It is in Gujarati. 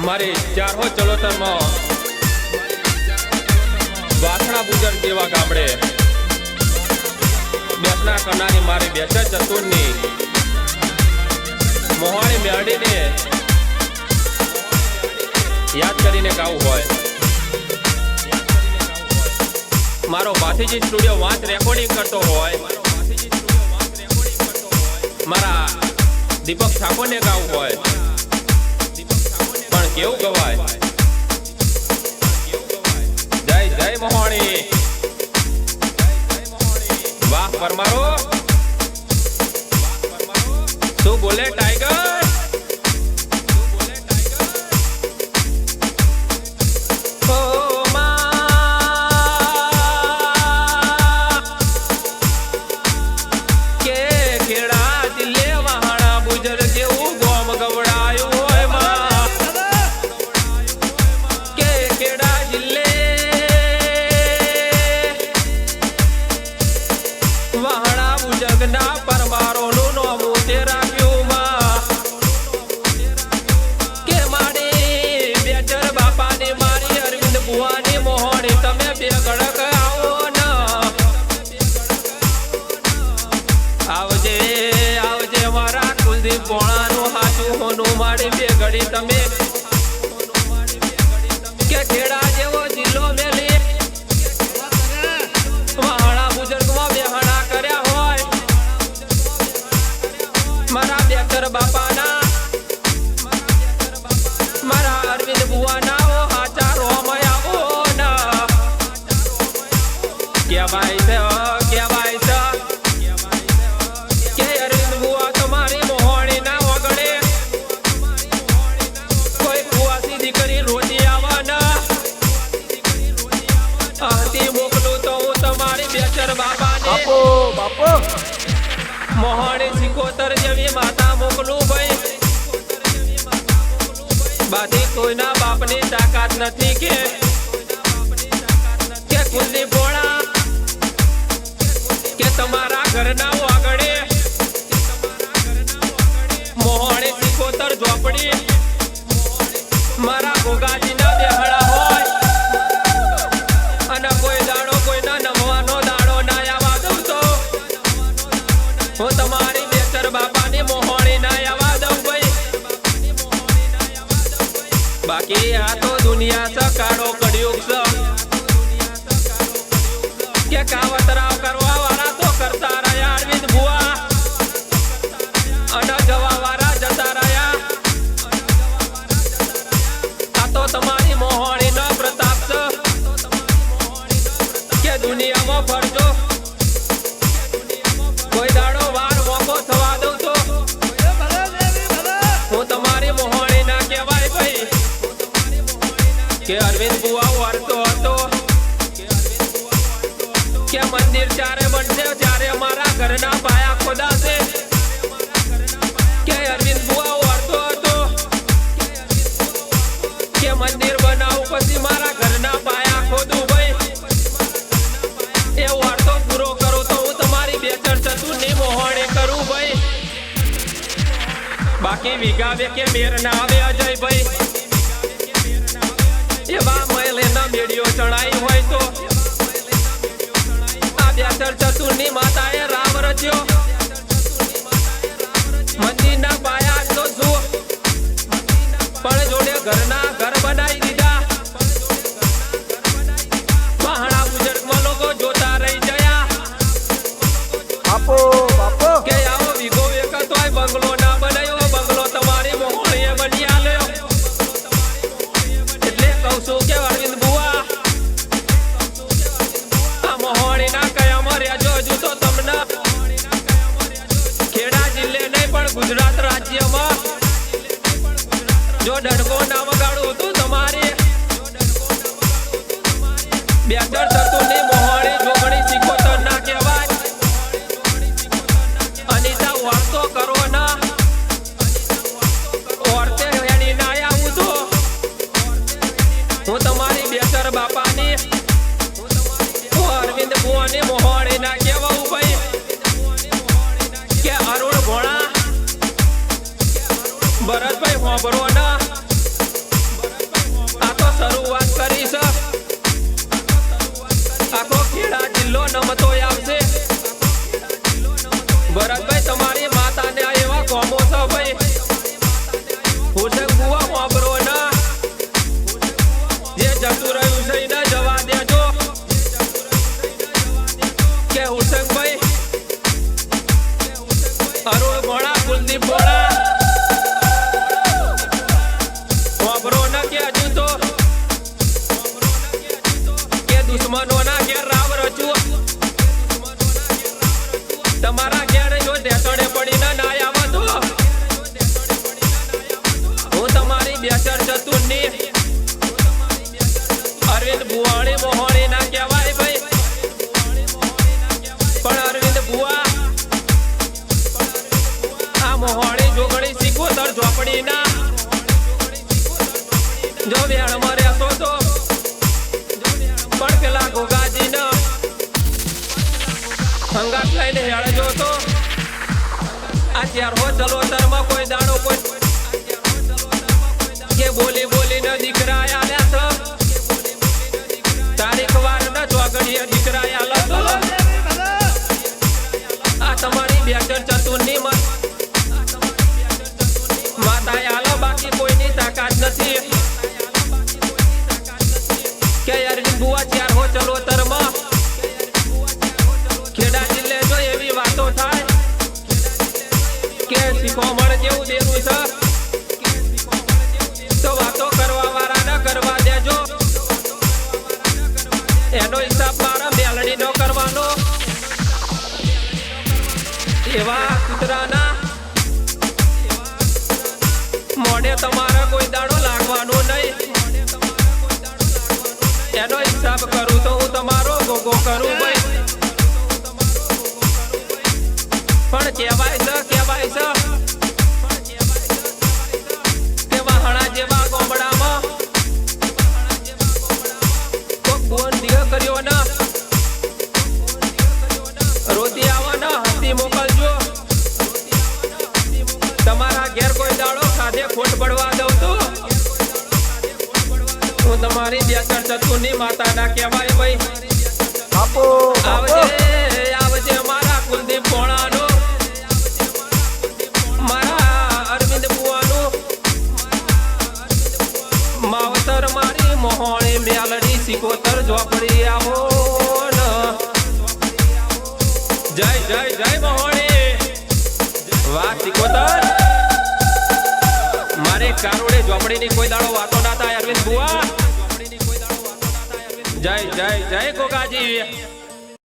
મારી ચારહો ચલોતરમાં વાસણા બુજર જેવા ગામડે બેસના કરનારી મારી બેસર ચતુરની મોહાણી મેળડીને યાદ કરીને ગાવું હોય. મારો ભાથીજી સ્ટુડિયો વાંચ રેકોર્ડિંગ કરતો હોય, મારા દીપક ઠાકોરને ગાવું હોય પણ કેવું ગવાય. જય જય મોહાણી, વાહ પરમારો, શું બોલે ટાઈગર. પોણાનું હાચું હોનું મારી બે ઘડી તમે કે ખેડા જેવો જિલ્લો મેલી વાહણા બુજુર્ગમાં બેહણા કર્યા હોય. મારા બેચર બાપાના, મારા અરવિંદ બુવાના હાચા રોમય આવો ના કેવાય છે, કેવાય છે કે અરવિંદ બુવા તમારી મોહાણી સિકોતર જેવી માતા મોકલું ભાઈ. બાકી કોઈના બાપની તાકાત નથી કે કુલની પોણા કે તમારા ઘરના આગળે મોહાણી સિકોતર ઝોપડી મારા ભોગાજીના બેહડા હોય અને કોઈ દાડો કોઈના નમવાનો દાડો ના આવવા દઉં તો હું તમારી બેચર બાપાની મોહાણી ના આવવા દઉં ભાઈ. બાકી આ તો દુનિયા સકાળો કળિયુગ છે કે કાવતરાવ કરવા વાળા તો કરતા રહ્યા અરવિંદ બુઆ અને જવા વાળા જતા રહ્યા. આ તો તમારી મોહાણી નો પ્રતાપ છે કે દુનિયામાં ફરજો કોઈ દાડો વાર મોકો થવા દઉં તો હું તમારી મોહાણી ના કહેવાય ભાઈ. કે અરવિંદ બુઆ વારતો હતો કે મંદિર ચારે બનશે જ્યારે અમારા ઘરના પાયા ખોદાશે. કે અરવિંદ બુઆ વારતો હતો કે મંદિર બનાવું પછી મારા ઘરના પાયા ખોદું ભાઈ. એ વારતો પૂરો કરું તો હું તમારી બેચર ચતુરની મોહાણી કરું ભાઈ. બાકી વિગાવે કે મેર ના આવે અજય ભાઈ. એવા મહેલેના મેડીઓ ચણાઈ હોય તો આ બેચર ચતુરની માતાએ રામ રચ્યો. મંદિરના પાયા તો જુઓ પણ જોડે ઘરના ઘર બનાવી દીધા. વાહણા બુજુર્ગમાં લોકો જોતા રહી ગયા કે આવો વિગો વેકત હોય બંગલો ના બનાવ્યો, બંગલો તમારી મોહાણીએ બની આલ્યો. એટલે કહું છું કે અરવિંદ બુઆ આ મોહાણી ના કયામાં રહેજો. હજુ તો તમને ખેડા જિલ્લે નહીં પણ ગુજરાત રાજ્યમાં જો ડડકો ના વગાડું હતું તમારી બેચર ચતુરની મોહાણી જોગણી સિકોતર ના કહેવાય. અનિતા વાર્તો કરો ના ઓરતે હેડી ના આવું તો હું તમારી બેચર બાપાની અરવિંદ બુવાની મોહાણી ના કહેવાઉં ભાઈ. કે અરુણ ભોણા ભરતભાઈ હોબરો ના તમારી માતાને આ એવા કોમો છે ભાઈ હુસેન બુઆ વાપરો ના જે જતું રહ્યું છે એને જવા દેજો કે હુસેનભાઈ અરુણ ભોળા કુલદીપ ભોળા વાપરો ના કે હજુ તો કે દુશ્મનોના ઘેર રાવ રચું તમારા ઘેર જો દેતોડે પડીને ના આવો તો હું તમારી બેચર ચતુરની અરવિંદ ભુવાણી મોહણી ના કહેવાય ભાઈ પણ અરવિંદ ભુવા આ મોહણી જોગણી સિકોતર ઝોપડી ના જો વેણમાં રહેતો તો પણ પેલા ગોગાજી ન હંગાત લઈને હેળજો તો આ ચારો ચલોતરમાં કોઈ દાડો કોઈ કે બોલી બોલીને દીકરા આલ્યા છે તારીખ વાર ન ચોગડીએ દીકરા આલો તો આ તમારી બેચર ચતુરની માતા આલો બાકી કોઈની તાકાત નથી કે અરવિંદ બુઆ ચારો ચલોતરમાં ખેડા જિલ્લે જો એવી વાતો થાય કે શીખોમણ જેવું દેવું છે તો વાતો કરવા વાળા ન કરવા દેજો એનો હિસાબ મારા મેલડી નો કરવાનો એવા કૂતરાના મોઢે તમારા કોઈ દાડો લાગવાનો નહીં એનો હિસાબ કરું તો હું તમારો ગોગો કરું ભાઈ પણ કહેવાય છે કે વાહણા જેવા ગોમડામાં કોક બોન દિયો કર્યો ના રોતી આવો ના હસ્તી મોકલજો તમારા ઘેર કોઈ દાડો ખાધે ખોટ પડવા દઉં તો હું તમારી બેચર ચતુરની માતા ના કહેવાય ભાઈ આવજે મારા કુલદીપ ભોળાનો મારા અરવિંદ બુવાનું માવતર મારી મોહણી મેલડી સિકોતર ઝોપડી આવો ને જય જય જય મોહણી વાહ સિકોતર મારે કારોડે ઝોપડીની કોઈ દાડો વાતો ના થાય અરવિંદ બુઆ જય જય જય ગોગાજી